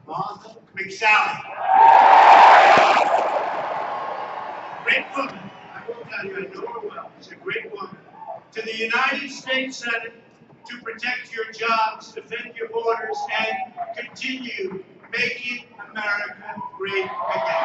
Martha McSally. Great woman. I will tell you, I know her well. She's a great woman. To the United States Senate, to protect your jobs, defend your borders, and continue making America great again.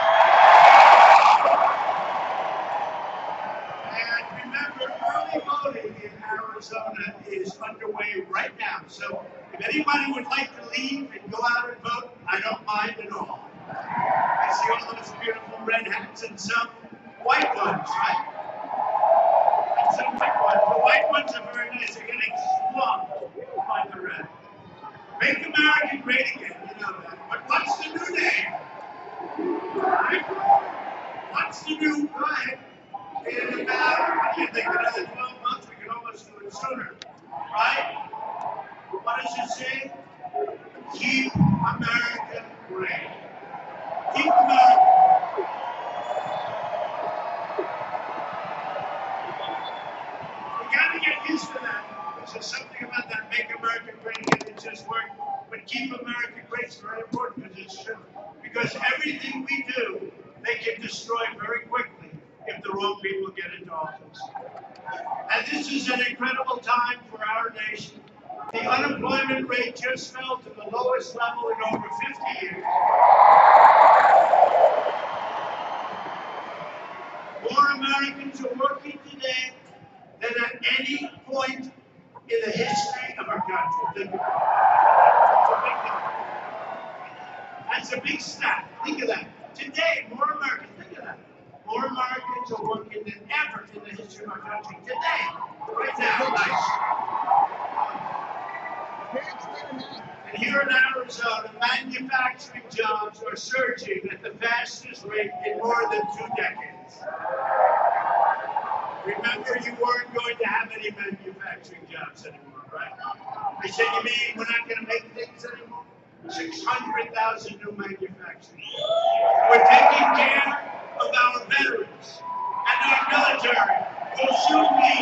And remember, early voting in Arizona is underway right now. So if anybody would like to leave and go out and vote, I don't mind at all. I see all those beautiful red hats and some white ones, right? And some white ones. The white ones are very nice. They're getting swamped by the red. Make America great again, you know that. But what's the new name? Right? What's the new right? In about, what do you think, another 12 months? We can almost do it sooner. Right? What does it say? Keep America great. Keep America. We got to get used to that. There's something about that make America great again. It just worked. But keep America great is very important because it's true. Because everything we do, they can destroy very quickly if the wrong people get into office. And this is an incredible time for our nation. The unemployment rate just fell to the lowest level in over 50 years. More Americans are working today than at any point in the history of our country. Think about it. That's a big stat. Think of that. Today, more Americans, think of that. More Americans are working than ever in the history of our country. Today, right now, And here in Arizona, manufacturing jobs are surging at the fastest rate in more than 2 decades. Remember, you weren't going to have any manufacturing jobs anymore, right? I said, you mean we're not going to make things anymore? 600,000 new manufacturing. We're taking care of our veterans and our military will soon be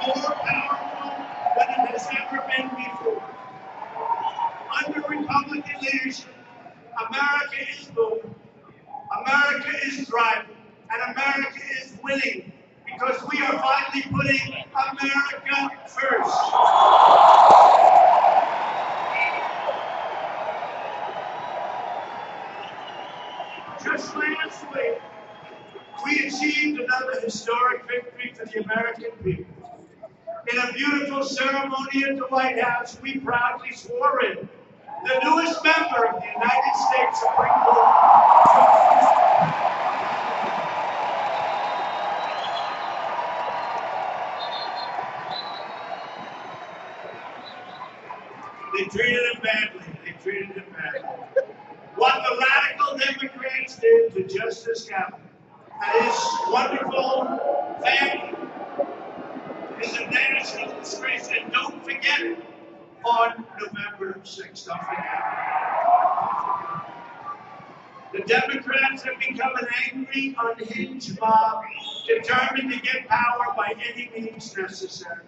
more powerful than it has ever been before. Under Republican leadership, America is booming, America is thriving, and America is winning because we are finally putting America first. Just last week, we achieved another historic victory for the American people. In a beautiful ceremony at the White House, we proudly swore in the newest member of the United States Supreme Court. They treated him badly. They treated him badly. What the radical Democrats did to Justice Kavanaugh and his wonderful family is a national disgrace. And don't forget it on November 6th. Don't forget it. The Democrats have become an angry, unhinged mob determined to get power by any means necessary.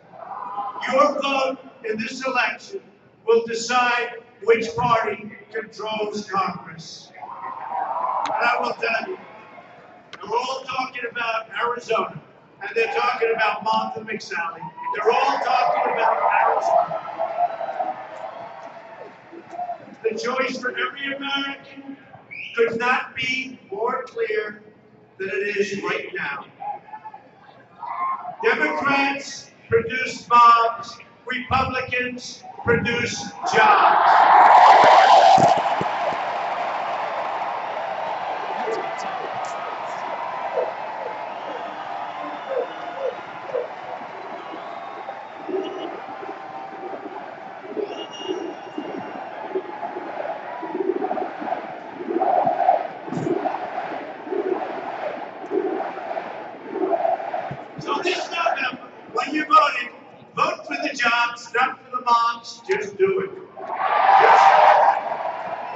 Your vote in this election will decide which party controls Congress. And I will tell you, they're all talking about Arizona, and they're talking about Martha McSally. They're all talking about Arizona. The choice for every American could not be more clear than it is right now. Democrats produce mobs, Republicans produce jobs. So this November, when you're voting, vote for the jobs, not for the mobs. Just do it. You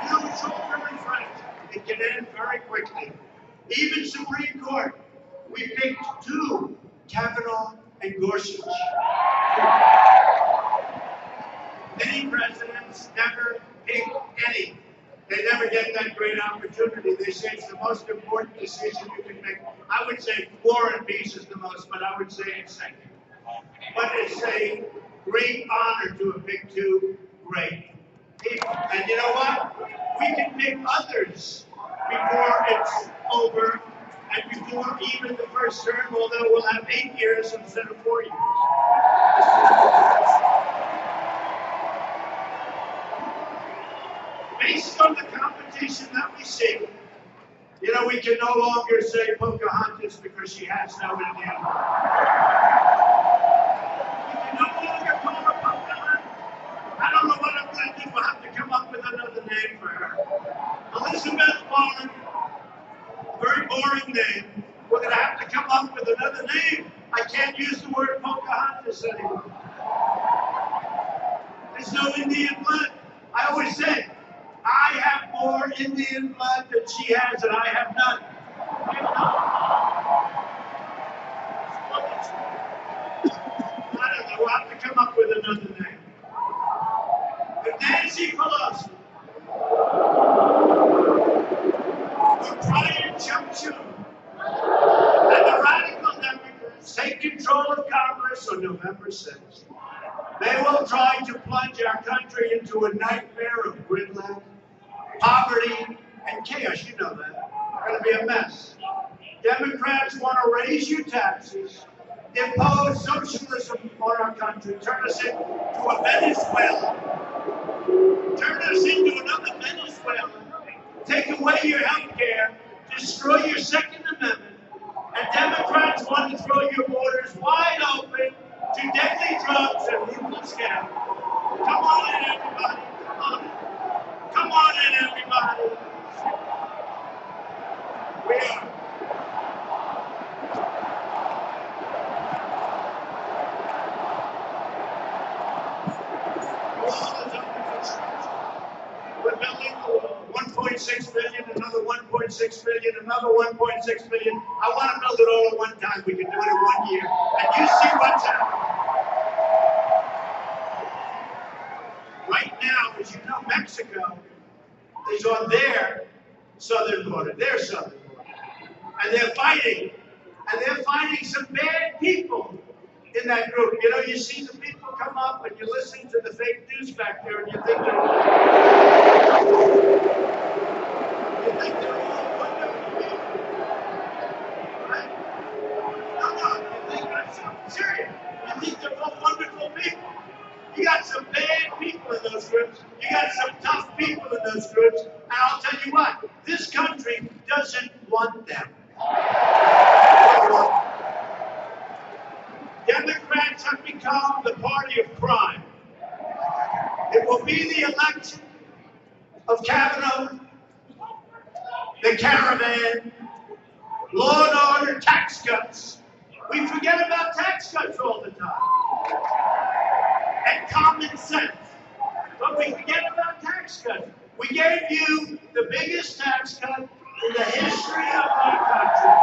know, it's all very fresh. It can end very quickly. Even Supreme Court, we picked 2, Kavanaugh and Gorsuch. Many presidents never pick any. They never get that great opportunity. They say it's the most important decision you can make. I would say war and peace is the most, but I would say it's second. But it's a great honor to have picked two great people. And you know what? We can pick others before it's over and before even the first term, although we'll have 8 years instead of 4 years. Based on the competition that we see, you know, we can no longer say Pocahontas because she has no Indian blood. We can no longer call her Pocahontas. I don't know what I'm going to do. We'll have to come up with another name for her. Elizabeth Warren, very boring name. We're going to have to come up with another name. I can't use the word Pocahontas anymore. There's no Indian blood. I always say, I have more Indian blood than she has, and I have none. I don't know. We'll have to come up with another name. But Nancy Pelosi, or Brian Chum-Chum, and the radical Democrats take control of Congress on November 6th. They will try to plunge our country into a nightmare of gridlock, poverty, and chaos. You know that. It's going to be a mess. Democrats want to raise your taxes, impose socialism on our country, turn us into a Venezuela, turn us into another Venezuela, take away your health care, destroy your Second Amendment, and Democrats want to throw your borders wide open to deadly drugs and ruthless scam. Come on in, everybody. Come on in. Come on in, everybody. We are. We're building 1.6 billion, another 1.6 billion, another 1.6 billion. I want to build it all at one time. We can do it in 1 year. And you see what's happening. Right now, as you know, Mexico is on their southern border, and they're fighting some bad people in that group. You know, you see the people come up and you listen to the fake news back there, and you think they're all wonderful people, right? No, you think I'm serious. You think they're all wonderful people. You got some bad people in those groups. You got some tough people in those groups. And I'll tell you what, this country doesn't want them. Democrats have become the party of crime. It will be the election of Kavanaugh, the caravan, law and order, tax cuts. We forget about tax cuts all the time. And common sense. But we forget about tax cuts. We gave you the biggest tax cut in the history of our country.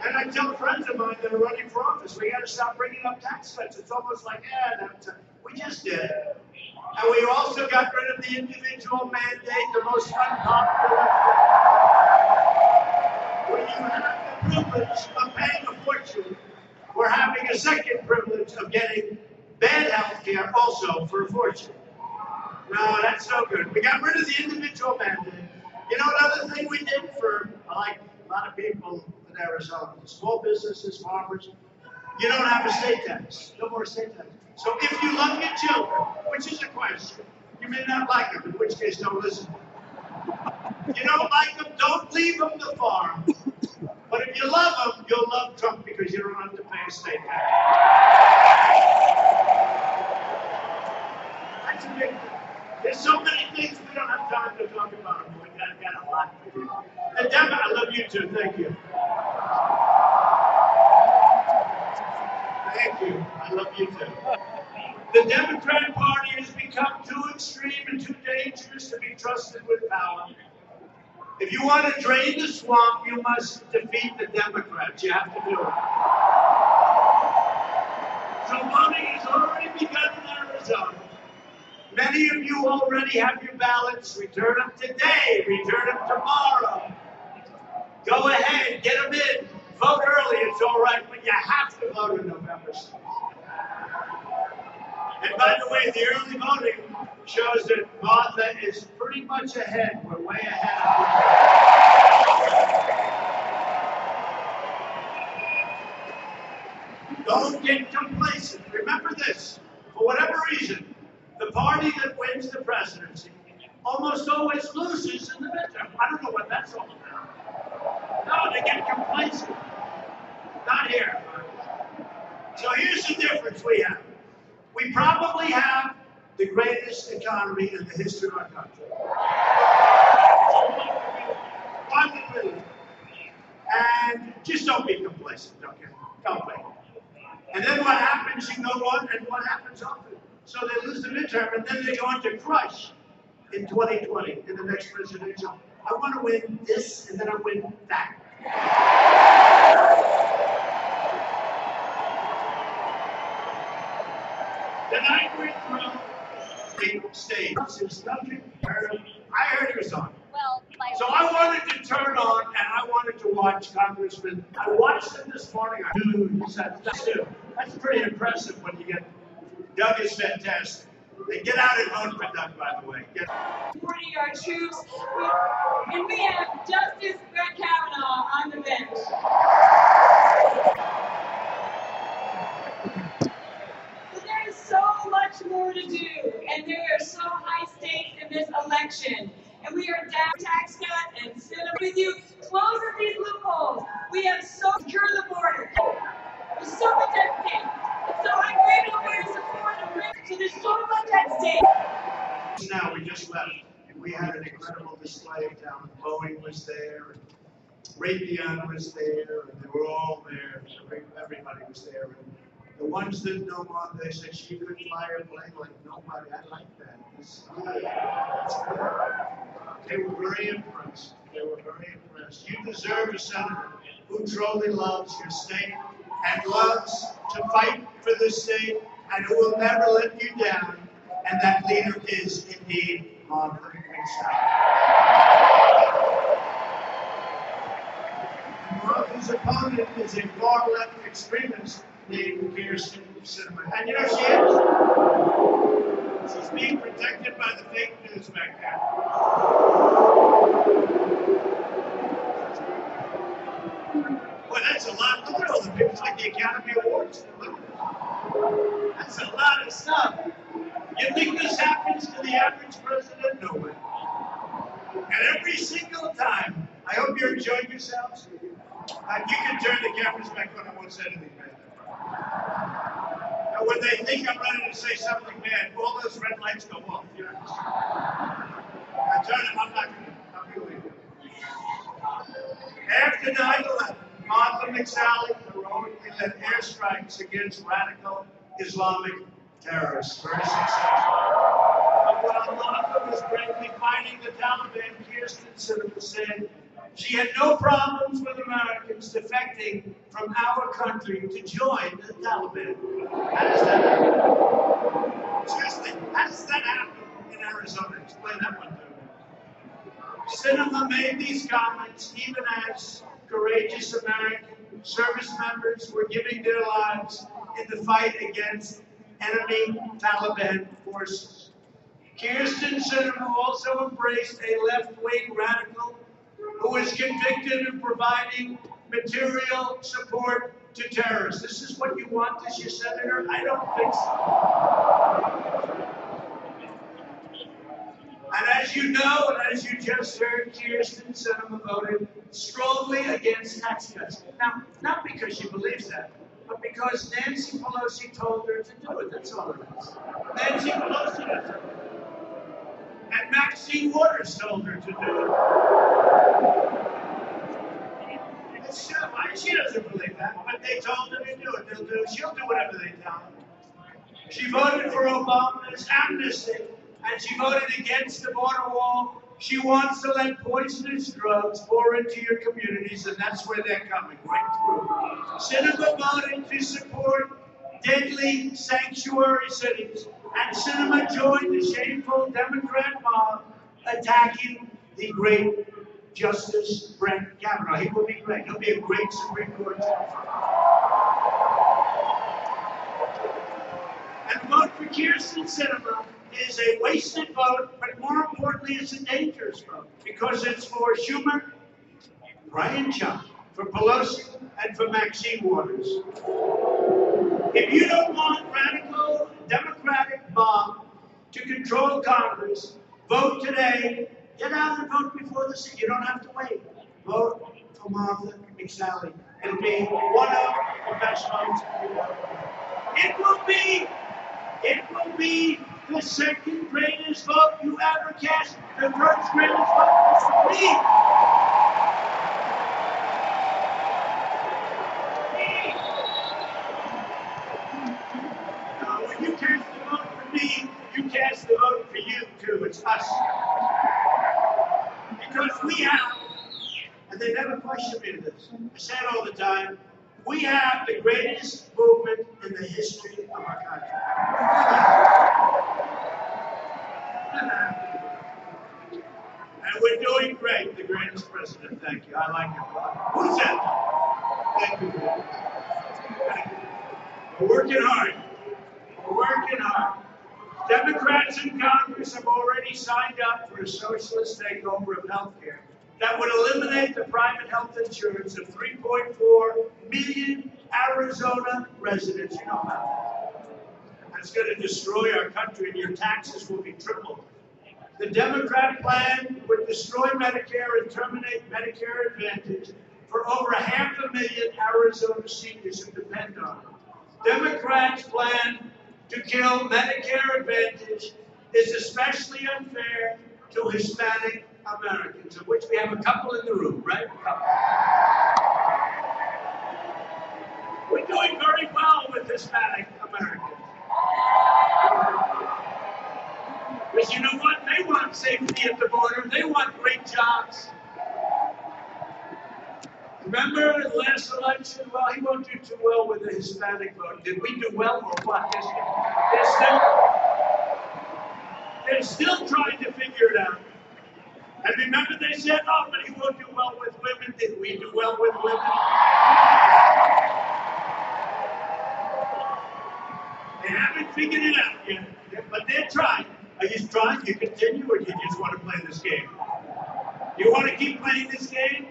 And I tell friends of mine that are running for office, we got to stop bringing up tax cuts. It's almost like, we just did it. And we also got rid of the individual mandate, the most unpopular thing. When you have the privilege of paying a fortune, we're having a second privilege of getting bad health care also for a fortune. No, that's no good. We got rid of the individual mandate. You know another thing we did for, like a lot of people in Arizona, small businesses, farmers, you don't have a state tax. No more state tax. So if you love your children, which is a question, you may not like them, in which case don't listen. You don't like them, don't leave them to farm. But if you love them, you'll love Trump because you don't have to pay a state tax. That's a big thing. There's so many things we don't have time to talk about. We got a lot to do. And Deborah, I love you too. Thank you. Thank you. I love you too. The Democrat Party has become too extreme and too dangerous to be trusted with power. If you want to drain the swamp, you must defeat the Democrats. You have to do it. So voting has already begun in Arizona. Many of you already have your ballots. Return them today. Return them tomorrow. Go ahead. Get them in. Vote early. It's all right, but you have to vote on November 6th. And by the way, the early voting shows that Martha is pretty much ahead. We're way ahead of her. Don't get complacent. Remember this. For whatever reason, the party that wins the presidency almost always loses in the midterm. I don't know what that's all about. No, they get complacent. Not here. So here's the difference we have. We probably have the greatest economy in the history of our country. And just don't be complacent, okay? Don't wait. And then what happens, you go on, and what happens often? So they lose the midterm, and then they go on to crush in 2020, in the next presidential. I want to win this, and then I win that. Tonight we're through the stage. I heard he was on. So I wanted to turn on, and I wanted to watch Congressman. I watched him this morning. That's pretty impressive when you get. Doug is fantastic. They get out and vote for Doug, by the way. Supporting our troops, and we have Justice Brett Kavanaugh on the bench. So there is so much more to do, and there are so high stakes in this election. And we are down tax cut and Sinema with you. Close up these loopholes. We have so secure the border. There's so much at stake. So I'm grateful for your support. So there's so much at stake. Now we just left. We had an incredible display down. Boeing was there, and Raytheon was there, and they were all there. Everybody was there. And the ones that know Martha, they said she could fly a plane like nobody. I like that. They were very impressed. They were very impressed. You deserve a senator who truly loves your state and loves to fight for the state and who will never let you down. And that leader is indeed Martha McSally. Martha's opponent is a far-left extremist named Kyrsten Sinema. And you know she is. She's being protected by the fake news back there. Boy, that's a lot. Look at all the pictures like the Academy Awards. That's a lot of stuff. You think this happens to the average president? No way. And every single time, I hope you're enjoying yourselves. You can turn the cameras back on. I won't say anything bad. And when they think I'm ready to say something bad, all those red lights go off. You know? I turn them. I'm not going to leave it. After 9/11, Martha McSally heroically led airstrikes against radical Islamic terrorists. Very successful. And while Martha was bravely fighting the Taliban, Kyrsten Sinema said she had no problems with Americans defecting from our country to join the Taliban. How does that happen? Seriously, how does that happen in Arizona? Explain that one to me. Sinema made these comments even as courageous American service members were giving their lives in the fight against enemy Taliban forces. Kyrsten Sinema also embraced a left-wing radical who was convicted of providing material support to terrorists. This is what you want as your senator? I don't think so. And as you know, and as you just heard, Kyrsten Sinema voted strongly against tax cuts. Now, not because she believes that, but because Nancy Pelosi told her to do it. That's all it is. Nancy Pelosi does it. And Maxine Waters told her to do it. She doesn't believe that, but they told her to do it. She'll do whatever they tell her. She voted for Obama's amnesty, and she voted against the border wall. She wants to let poisonous drugs pour into your communities, and that's where they're coming, right through. Sinema voted to support deadly sanctuary cities, and Sinema joined the shameful Democrat mob attacking the great Justice Brett Kavanaugh. He will be great. He'll be a great Supreme Court judge. And the vote for Kyrsten Sinema is a wasted vote, but more importantly, it's a dangerous vote because it's for Schumer, Brian Chuck, for Pelosi, and for Maxine Waters. If you don't want radical Democratic mob to control Congress, vote today. Get out and vote before the seat. You don't have to wait. Vote for Martha McSally. It'll be one of the best votes. It will be the second greatest vote you ever cast. The first greatest vote was for me. When you cast the vote for me, you cast the vote for you too. It's us. Because we have, and they never question me to this, I say it all the time, we have the greatest movement in the history of our country. And we're doing great, the greatest president. Thank you. I like it. Who said that? Thank you. Thank you. We're working hard. We're working hard. Democrats in Congress have already signed up for a socialist takeover of health care that would eliminate the private health insurance of 3.4 million Arizona residents. You know about that. That's going to destroy our country, and your taxes will be tripled. The Democrat plan would destroy Medicare and terminate Medicare Advantage for over 500,000 Arizona seniors who depend on it. Democrats' plan to kill Medicare Advantage is especially unfair to Hispanic Americans, of which we have a couple in the room, right? We're doing very well with Hispanic Americans. Because you know what? They want safety at the border. They want great jobs. Remember the last election? Well, he won't do too well with the Hispanic vote. Did we do well or what? They're still trying to figure it out. And remember they said, oh, but he won't do well with women. Did we do well with women? They haven't figured it out yet, but they're trying. Are you trying? You continue, or do you just want to play this game? You want to keep playing this game?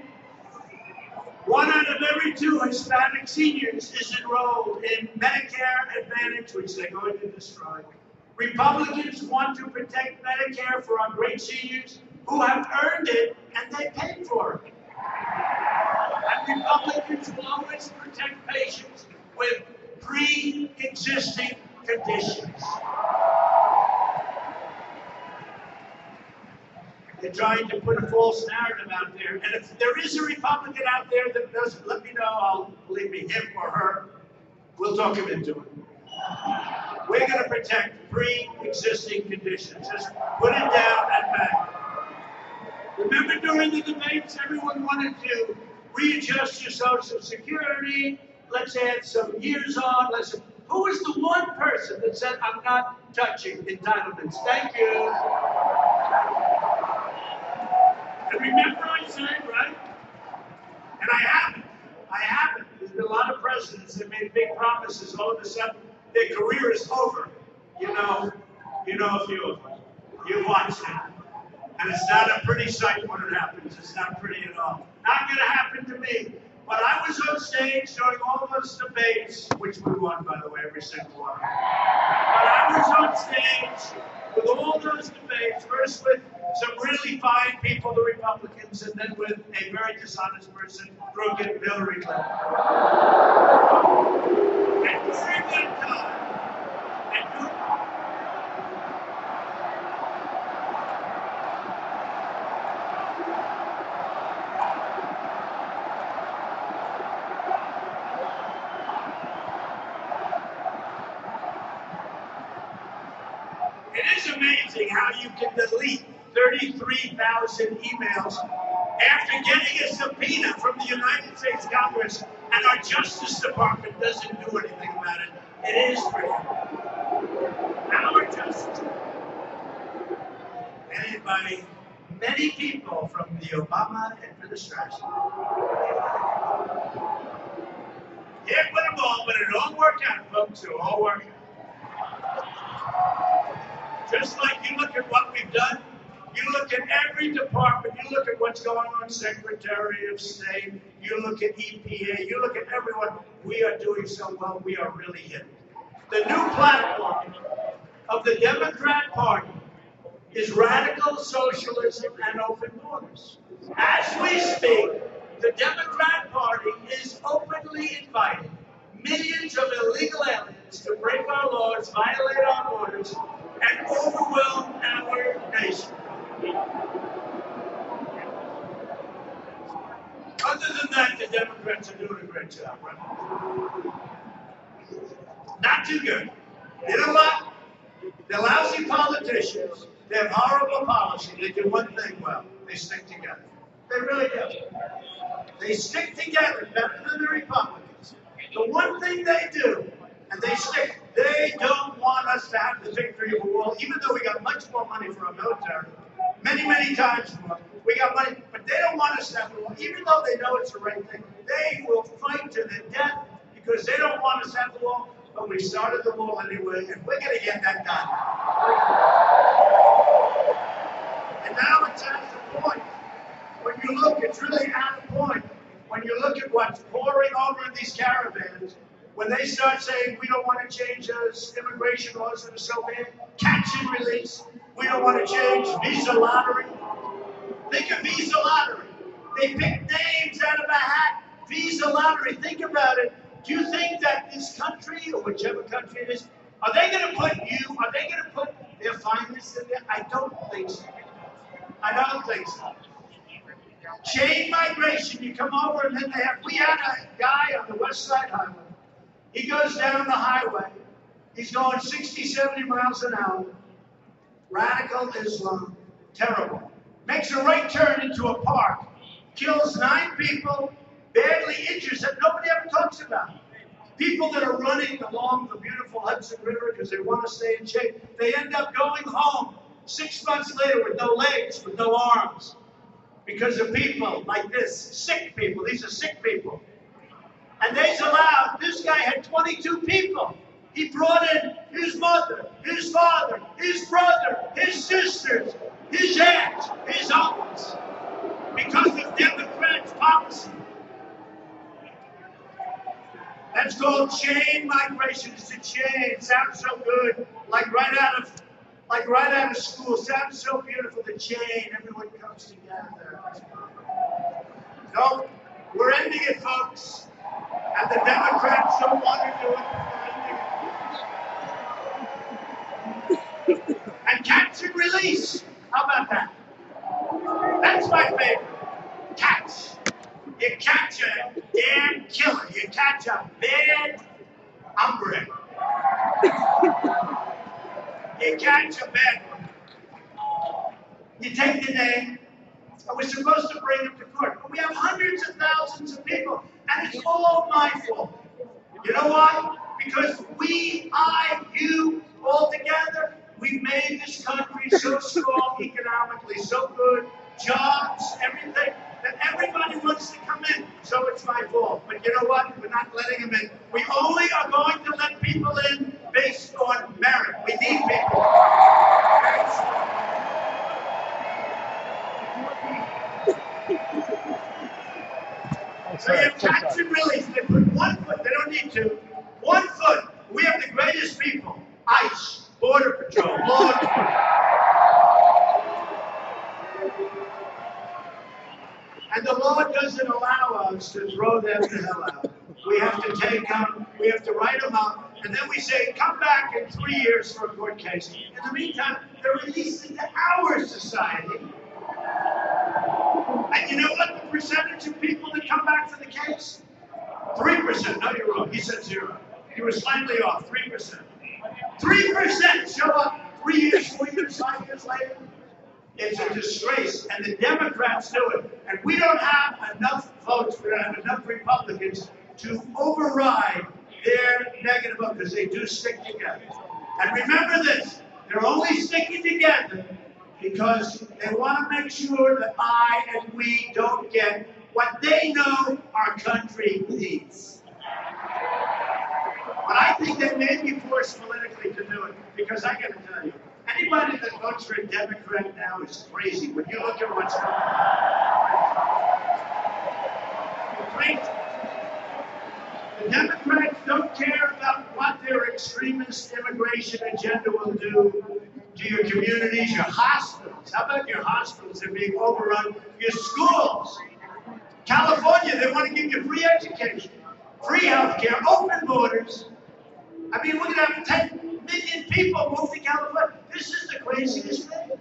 1 out of every 2 Hispanic seniors is enrolled in Medicare Advantage, which they're going to destroy. Republicans want to protect Medicare for our great seniors who have earned it and they paid for it. And Republicans will always protect patients with pre-existing conditions. They're trying to put a false narrative out there. And if there is a Republican out there that doesn't, let me know. Believe me, him or her, we'll talk him into it. We're going to protect pre-existing conditions. Just put it down and back. Remember during the debates, everyone wanted to readjust your Social Security. Let's add some years on. Who was the one person that said, I'm not touching entitlements? Thank you. And remember I said, right? And I haven't. There's been a lot of presidents that made big promises. All of a sudden, their career is over. You know a few of them. You watched it. And it's not a pretty sight when it happens. It's not pretty at all. Not going to happen to me. But I was on stage during all those debates, which we won, by the way, every single one. But I was on stage with all those debates, first with some really fine people, the Republicans, and then with a very dishonest person, crooked Hillary Clinton. And during that time, it is amazing how you can delete 33,000 emails after getting a subpoena from the United States Congress, and our Justice Department doesn't do anything about it. It is freedom. Our justice. And by many people from the Obama administration. Can't win them all, but it all worked out, folks. It all worked out. Just like you look at what we've done, you look at every department, you look at what's going on, Secretary of State, you look at EPA, you look at everyone, we are doing so well, we are really hitting. The new platform of the Democrat Party is radical socialism and open borders. As we speak, the Democrat Party is openly inviting millions of illegal aliens to break our laws, violate our borders, and overwhelm our nation. Other than that, the Democrats are doing a great job, right? Not too good. You know what? They're lousy politicians. They have horrible policy. They do one thing well. They stick together. They really do. They stick together better than the Republicans. The one thing they do, and they stick, they don't want us to have the victory of a war, even though we got much more money for our military. Many, many times more. We got money, but they don't want us to have a war, even though they know it's the right thing. They will fight to the death because they don't want us to have the war, but we started the war anyway, and we're going to get that done. And now it's at the point, when you look, it's really at the point, when you look at what's pouring over in these caravans, when they start saying, we don't want to change those immigration laws that are so bad, catch and release, we don't want to change visa lottery. Think of visa lottery. They pick names out of a hat, visa lottery. Think about it. Do you think that this country, or whichever country it is, are they going to put their finest in there? I don't think so. I don't think so. Chain migration, you come over and then we had a guy on the West Side Highway. He goes down the highway. He's going 60, 70 miles an hour. Radical Islam, terrible. Makes a right turn into a park. Kills 9 people, badly injures that nobody ever talks about. People that are running along the beautiful Hudson River because they want to stay in shape, they end up going home 6 months later with no legs, with no arms. Because of people like this, sick people. These are sick people. And they's allowed, this guy had 22 people. He brought in his mother, his father, his brother, his sisters, his aunts, his uncles. Because of Democrats' policy. That's called chain migration. It's a chain. It sounds so good. Like right out of school. Sounds so beautiful. The chain. Everyone comes together. No, we're ending it, folks. And the Democrats don't want to do it. And catch and release. How about that? That's my favorite. Catch. You catch a damn killer. You catch a bad hombre. You catch a bad one. You take the name, and we're supposed to bring him to court. But we have hundreds of thousands of people, and it's all my fault. You know why? Because you, all together, we've made this country so strong economically, so good, jobs, everything, that everybody wants to come in. So it's my fault. But you know what? We're not letting them in. We only are going to let people in based on merit. We need people. So you have catch and release. They put 1 foot. They don't need to. 1 foot. We have the greatest people. ICE, Border Patrol, law enforcement. And the law doesn't allow us to throw them the hell out. We have to take them, we have to write them up, and then we say, come back in 3 years for a court case. In the meantime, they're released into our society. And you know what the percentage of people that come back for the case? 3%. No, you're wrong. He said 0. He was slightly off. 3%. 3% show up 3 years, 4 years, 5 years later. It's a disgrace, and the Democrats do it. And we don't have enough votes, we don't have enough Republicans to override their negative vote, because they do stick together. And remember this, they're only sticking together because they want to make sure that I and we don't get what they know our country needs. But I think they may be forced politically to do it, because I got to tell you, anybody that votes for a Democrat now is crazy. When you look at what's going on, crazy. The Democrats don't care about what their extremist immigration agenda will do to your communities, your hospitals. How about your hospitals? They're being overrun. Your schools. California, they want to give you free education, free health care, open borders. I mean, we're going to have 10 million people move to California. This is the craziest thing.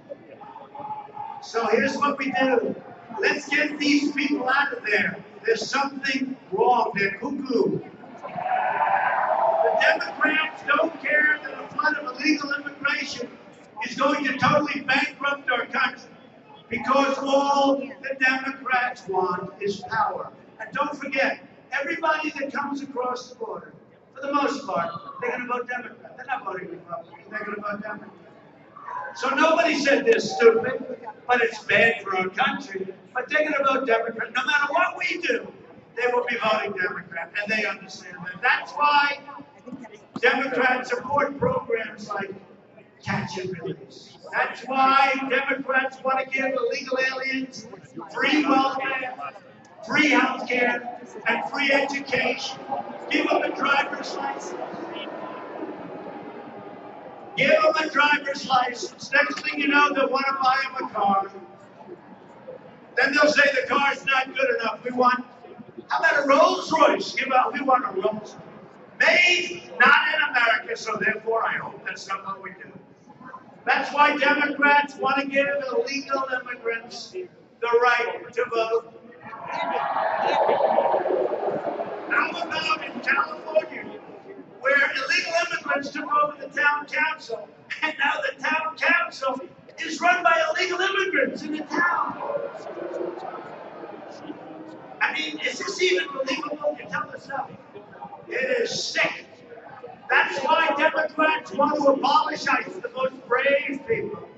So here's what we do. Let's get these people out of there. There's something wrong. They're cuckoo. The Democrats don't care that a flood of illegal immigration is going to totally bankrupt our country, because all the Democrats want is power. And don't forget, everybody that comes across the border, for the most part, they're going to vote Democrat. They're not voting Republican. They're going to vote Democrat. So nobody said they're stupid, but it's bad for our country. But they're going to vote Democrat. No matter what we do, they will be voting Democrat, and they understand that. That's why Democrats support programs like catch and release. That's why Democrats want to give illegal aliens free welfare, free health care, and free education. Give them a driver's license. Give them a driver's license. Next thing you know, they'll want to buy them a car. Then they'll say the car's not good enough. How about a Rolls Royce? We want a Rolls Royce. Made not in America, so therefore I hope that's not what we do. That's why Democrats want to give illegal immigrants the right to vote. How about in California, where illegal immigrants took over the town council, and now the town council is run by illegal immigrants in the town? I mean, is this even believable? You tell us something. It is sick. That's why Democrats want to abolish ICE, the most brave people.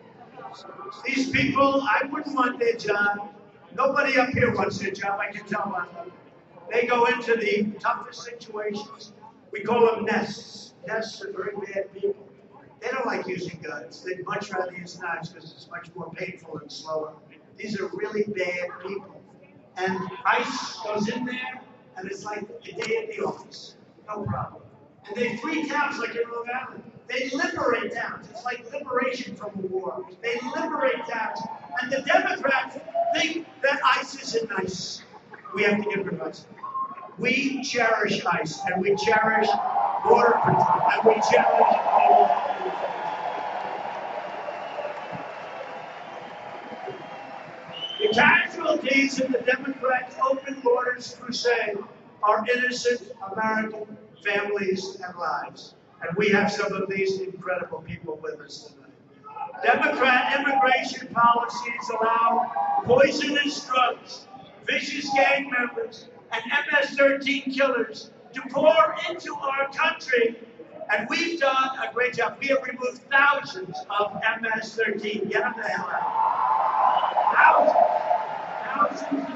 These people, I wouldn't want their job. Nobody up here wants their job, I can tell by them. They go into the toughest situations. We call them nests. Nests are very bad people. They don't like using guns. They'd much rather use knives because it's much more painful and slower. These are really bad people. And ICE goes in there, and it's like a day at the office. No problem. And they free towns like in Rhode Island. They liberate towns. It's like liberation from a war. They liberate towns. And the Democrats think that ICE isn't nice. We have to get rid of ICE. We cherish ICE, and we cherish border control, and we cherish all. The casualties in the Democrats' open borders crusade are innocent American families and lives. And we have some of these incredible people with us tonight. Democrat immigration policies allow poisonous drugs, vicious gang members, and MS-13 killers to pour into our country. And we've done a great job. We have removed thousands of MS-13. Get them the hell out. Thousands.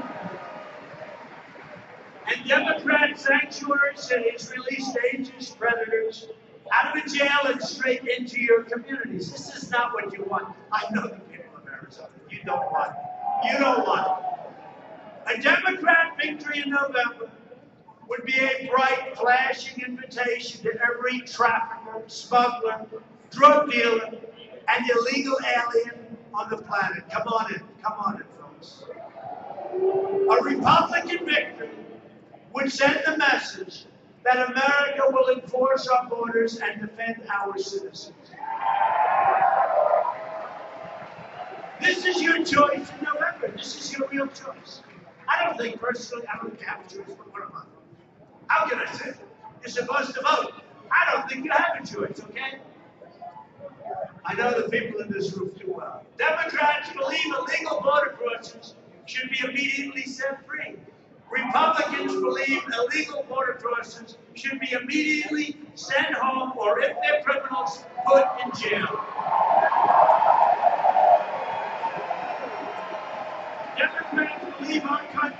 And Democrat sanctuary cities release dangerous predators out of the jail and straight into your communities. This is not what you want. I know the people of Arizona. You don't want it. You don't want it. A Democrat victory in November would be a bright, flashing invitation to every trafficker, smuggler, drug dealer, and illegal alien on the planet. Come on in, folks. A Republican victory would send the message that America will enforce our borders and defend our citizens. This is your choice in November. This is your real choice. I don't think personally, I don't have a choice, but what am I? How can I say it? You're supposed to vote. I don't think you have a choice, okay? I know the people in this room too well. Democrats believe illegal border crossings should be immediately set free. Republicans believe illegal border crossings should be immediately sent home, or if they're criminals, put in jail. Democrats believe our country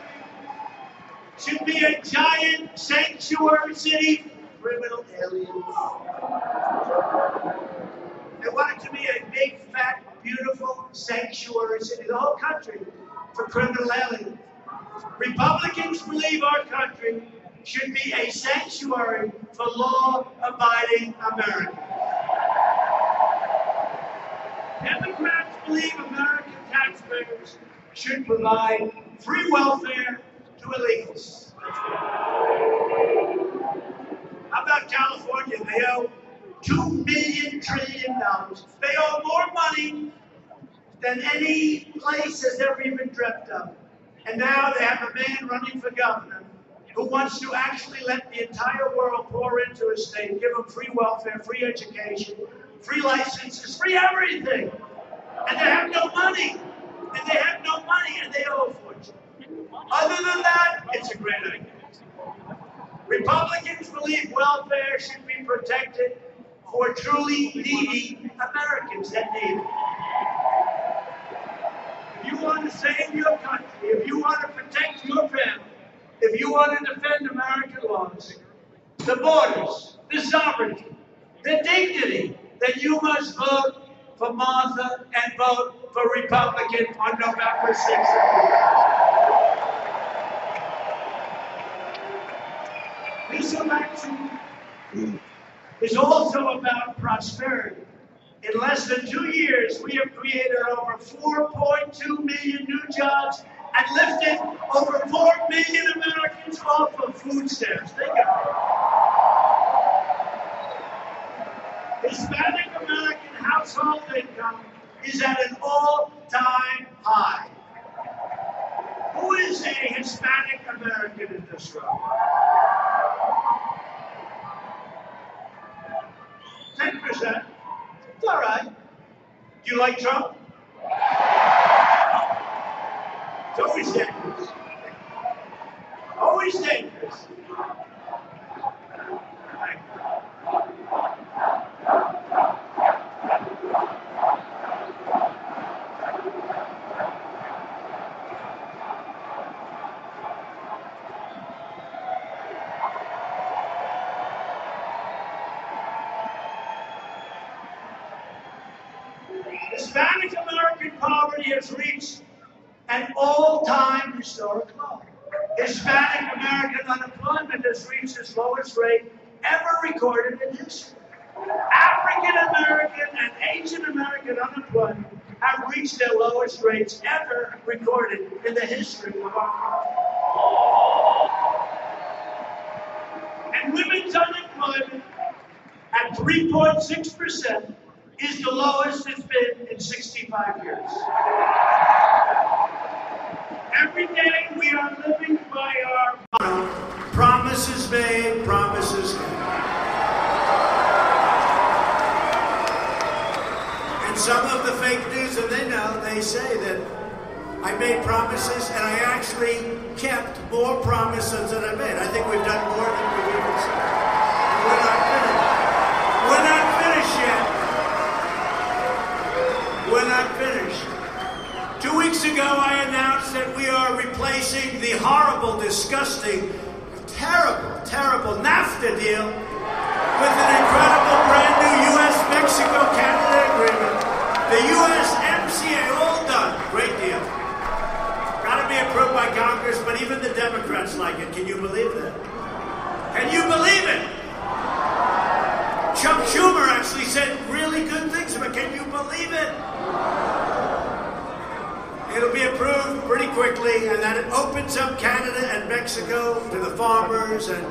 should be a giant sanctuary city for criminal aliens. They want it to be a big, fat, beautiful sanctuary city, the whole country, for criminal aliens. Republicans believe our country should be a sanctuary for law-abiding Americans. Democrats believe American taxpayers should provide free welfare to illegals. How about California? They owe $2 trillion. They owe more money than any place has ever even dreamt of. And now they have a man running for governor who wants to actually let the entire world pour into his state, give them free welfare, free education, free licenses, free everything. And they have no money. And they have no money, and they owe a fortune. Other than that, it's a great idea. Republicans believe welfare should be protected for truly needy Americans that need it. If you want to save your country, if you want to protect your family, if you want to defend American laws, the borders, the sovereignty, the dignity, then you must vote for Martha and vote for Republican on November 6th. This election is also about prosperity. In less than 2 years, we have created over 4.2 million new jobs and lifted over 4 million Americans off of food stamps. Think of it. Hispanic American household income is at an all-time high. Who is a Hispanic American in this room? 10%. It's all right. Do you like Trump? It's always dangerous. Always dangerous. Hispanic American poverty has reached an all-time historic low. Hispanic American unemployment has reached its lowest rate ever recorded in history. African American and Asian American unemployment have reached their lowest rates ever recorded in the history of our country. And women's unemployment at 3.6% is the lowest it's been in 65 years. Every day we are living by our motto, promises made, promises kept. And some of the fake news, and they say that I made promises and I actually kept more promises than I made. I think we've done more than we've even said. We're not finished. We're not finished yet. We're not finished. 2 weeks ago, I announced that we are replacing the horrible, disgusting, terrible NAFTA deal with an incredible brand new U.S.-Mexico-Canada agreement. The USMCA, all done. Great deal. Got to be approved by Congress, but even the Democrats like it. Can you believe that? Can you believe it? Chuck Schumer actually said really good things about it. Can you believe it? It'll be approved pretty quickly, and that it opens up Canada and Mexico to the farmers and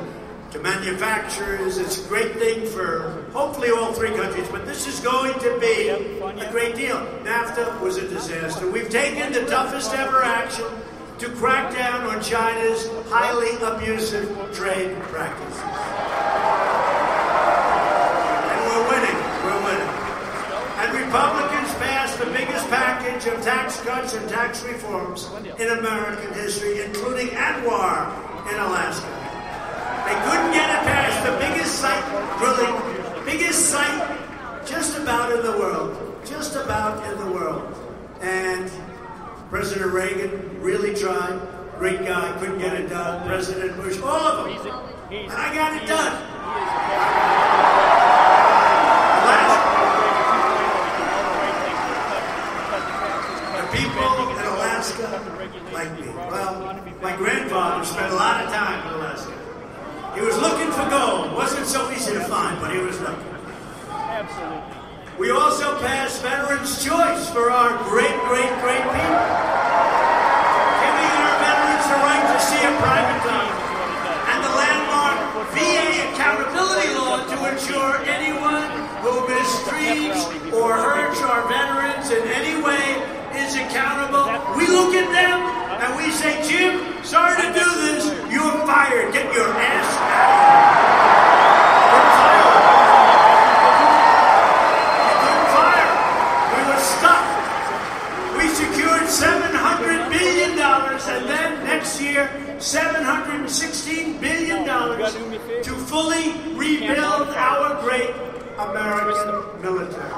to manufacturers. It's a great thing for hopefully all three countries, but this is going to be a great deal. NAFTA was a disaster. We've taken the toughest ever action to crack down on China's highly abusive trade practices. And we're winning. And Republicans passed the biggest package of tax cuts and tax reforms in American history, including Anwar in Alaska. They couldn't get it past the biggest site drilling, biggest site just about in the world. Just about in the world. And President Reagan really tried. Great guy, couldn't get it done. President Bush, all of them. And I got it done. The people in Alaska like me. Well, my grandfather spent a lot of time in Alaska. He was looking for gold. Wasn't so easy to find, but he was looking. Absolutely. We also passed Veterans' Choice for our great, great, great people. Giving our veterans the right to see a private doctor. And the landmark VA accountability law to ensure anyone who mistreats or hurts our veterans in any way is accountable. We look at them and we say, Jim, sorry to do this. You're fired. Get your ass out of here. You're fired. $700 billion, and then next year, $716 billion to fully rebuild our great American military.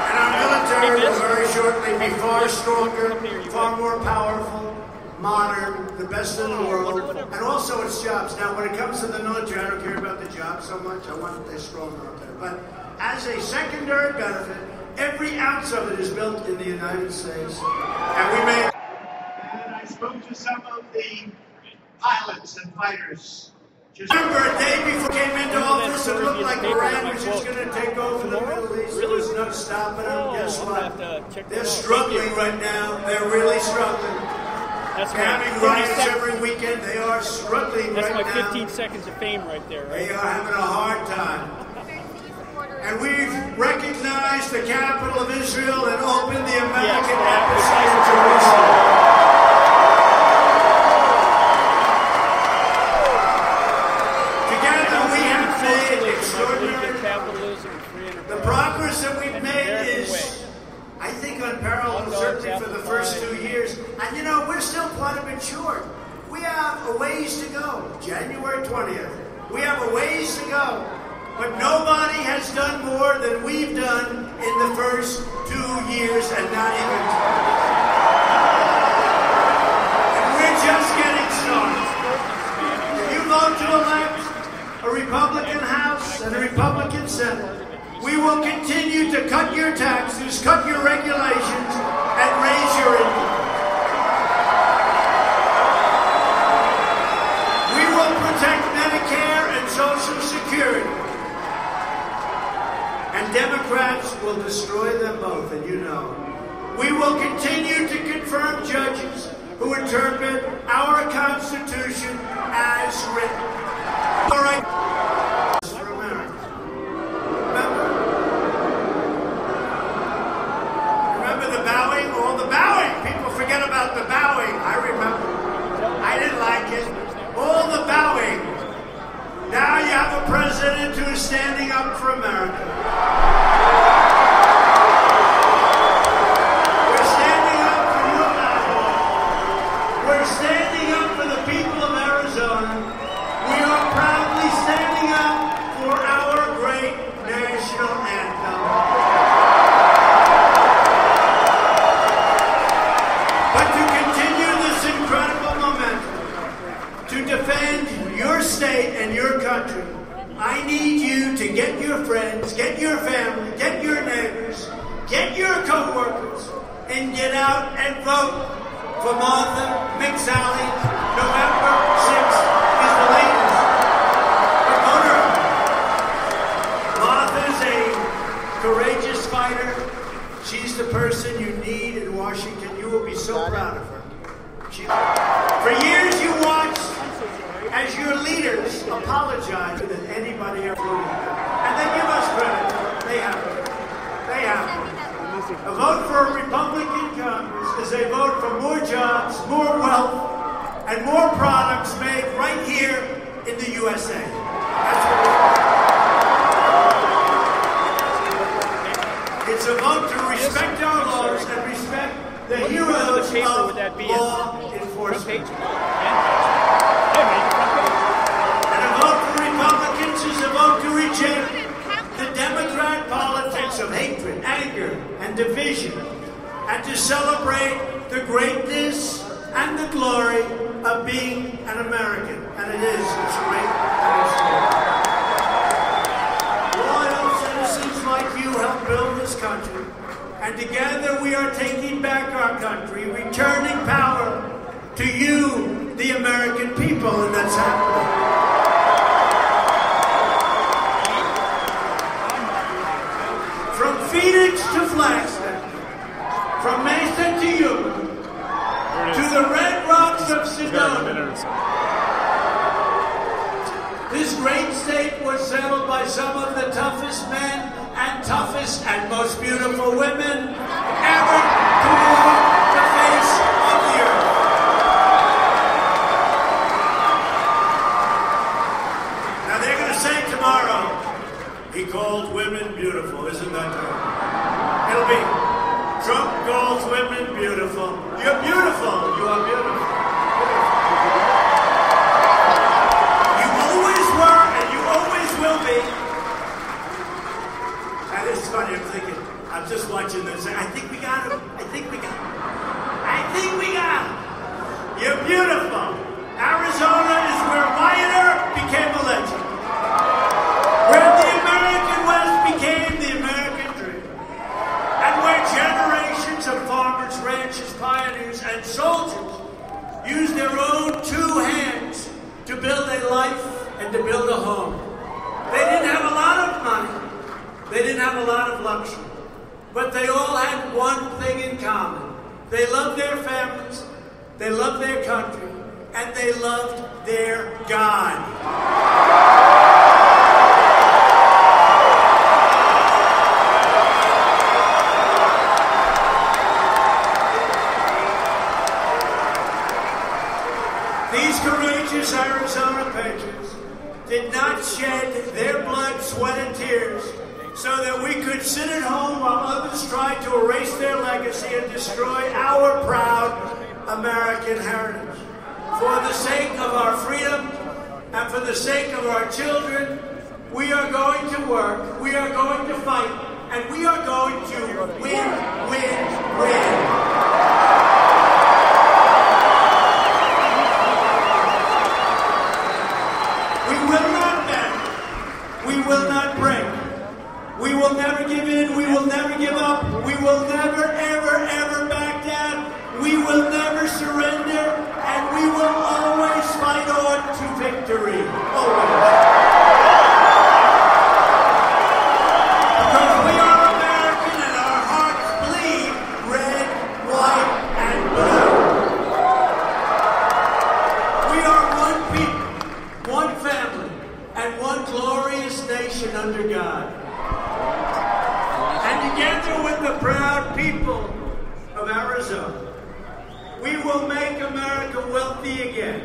And our military will very shortly be far stronger, far more powerful, modern, the best in the world, and also its jobs. Now, when it comes to the military, I don't care about the jobs so much. I want a strong military. But as a secondary benefit, every ounce of it is built in the United States. And we made. And I spoke to some of the pilots and fighters. Just remember, a day before I came into office, it looked like Iran was just going to take over the Middle East. There was no stopping them. Guess what? They're struggling right now. They're really struggling. That's They're having riots every weekend. They are struggling right now. That's my 15 seconds of fame right there. Right? They are having a hard time. And we've recognized the capital of Israel and opened the American embassy in Jerusalem. Together we have made extraordinary progress. The progress that we've made is, I think, unparalleled, certainly for the first 2 years. And you know, we're still quite a bit short. We have a ways to go. January 20th. We have a ways to go. But nobody has done more than we've done in the first 2 years, and not even 2. And we're just getting started. If you vote to elect a Republican House and a Republican Senate, we will continue to cut your taxes, cut your regulations, and raise your income. We will protect Medicare and Social Security. And Democrats will destroy them both, and you know. We will continue to confirm judges who interpret our Constitution as written. All right. For America. Remember the bowing? All the bowing. People forget about the bowing. I remember. I didn't like it. All the bowing. Now you have a president who is standing up for America. We're standing up for your battle. We're standing up for the people of Arizona. We are proudly standing up for our great national anthem. But to continue this incredible momentum, to defend your state and your country, I need you to get your friends, get your family, get your neighbors, get your co-workers, and get out and vote for Martha McSally. November 6th is the latest. But vote her. Martha's a courageous fighter. She's the person you need in Washington. You will be so proud of her. For years you watched as your leaders apologize than anybody ever would. And they give us credit. They have it. They have it. A vote for a Republican Congress is a vote for more jobs, more wealth, and more products made right here in the USA. That's what it's a vote to respect our laws and respect the heroes of law enforcement. And a vote for Republicans is a vote to reject the Democrat politics of hatred, anger, and division, and to celebrate the greatness and the glory of being an American. And it is. It's great. Loyal citizens like you help build this country. And together we are taking back our country, returning power to you, the American people, and that's happening. From Phoenix to Flagstaff, from Mesa to Yuma, to the Red Rocks of Sedona, this great state was settled by some of the toughest men and toughest and most beautiful women ever to walk the face of the earth. Now they're going to say tomorrow, he called women beautiful. Isn't that true? It'll be, Trump calls women beautiful. You're beautiful. You are beautiful. You always were and you always will be. And it's funny, I'm just watching this. I think we got him. I think we got him. You're beautiful. Arizona is where Wyatt Earp became a legend. Where the American West became the American dream. And where generations of farmers, ranchers, pioneers, and soldiers used their own two hands to build a life and to build a home. They didn't have a lot of money. They didn't have a lot of luxury. But they all had one thing in common. They loved their families, they loved their country, and they loved their God. These courageous Arizona patriots did not shed their blood, sweat, and tears so that we could sit at home while others tried to erase their legacy and destroy our proud American heritage. For the sake of our freedom and for the sake of our children, we are going to work, we are going to fight, and we are going to win, win, win. We will not bend. We will not break. We will never give in. We will never give up. We will never, ever, ever back down. We will never surrender. And we will always fight on to victory. Always. Because we are American and our hearts bleed red, white, and blue. We are one people, one family, and one glorious nation under God. And together with the proud people of Arizona, we will make America wealthy again.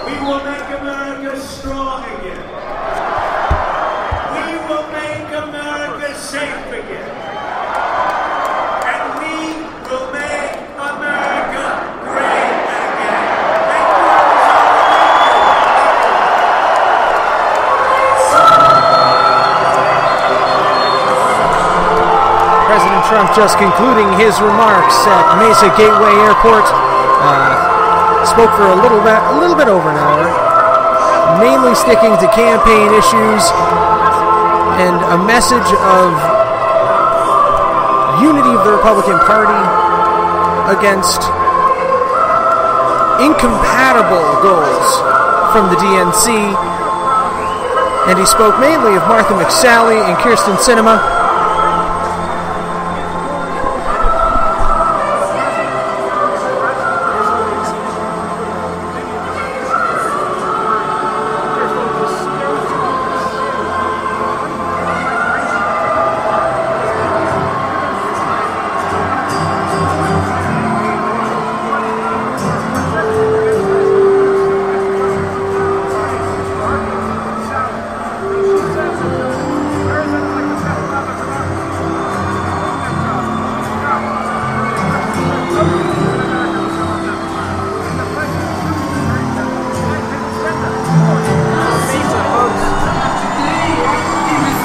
We will make America strong again. We will make America safe again. And we will make America great again. Thank you, President Trump just concluding his remarks at Mesa Gateway Airport. Spoke for a little bit over an hour, mainly sticking to campaign issues and a message of unity of the Republican Party against incompatible goals from the DNC. And he spoke mainly of Martha McSally and Kyrsten Sinema.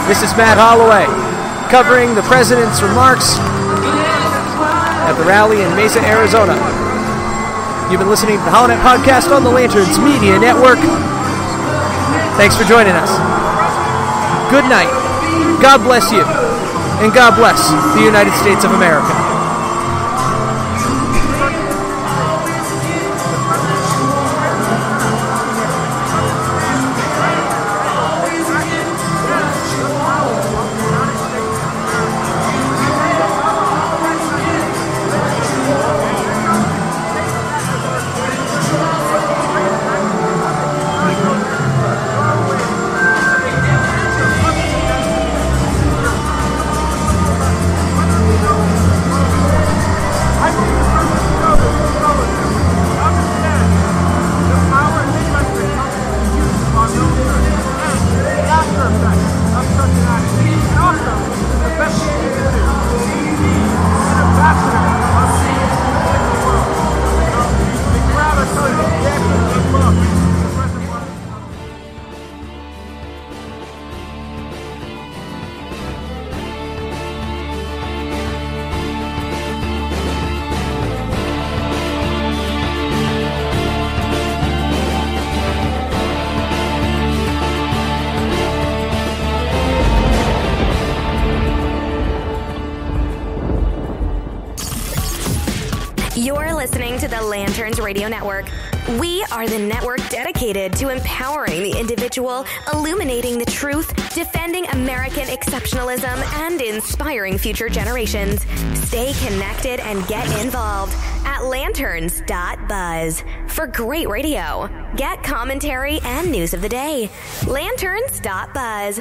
This is Matt Holloway, covering the president's remarks at the rally in Mesa, Arizona. You've been listening to the HoloNet podcast on the Lanterns Media Network. Thanks for joining us. Good night. God bless you. And God bless the United States of America. Listening to the Lanterns Radio Network. We are the network dedicated to empowering the individual, illuminating the truth, defending American exceptionalism, and inspiring future generations. Stay connected and get involved at lanterns.buzz for great radio. Get commentary and news of the day. Lanterns.buzz.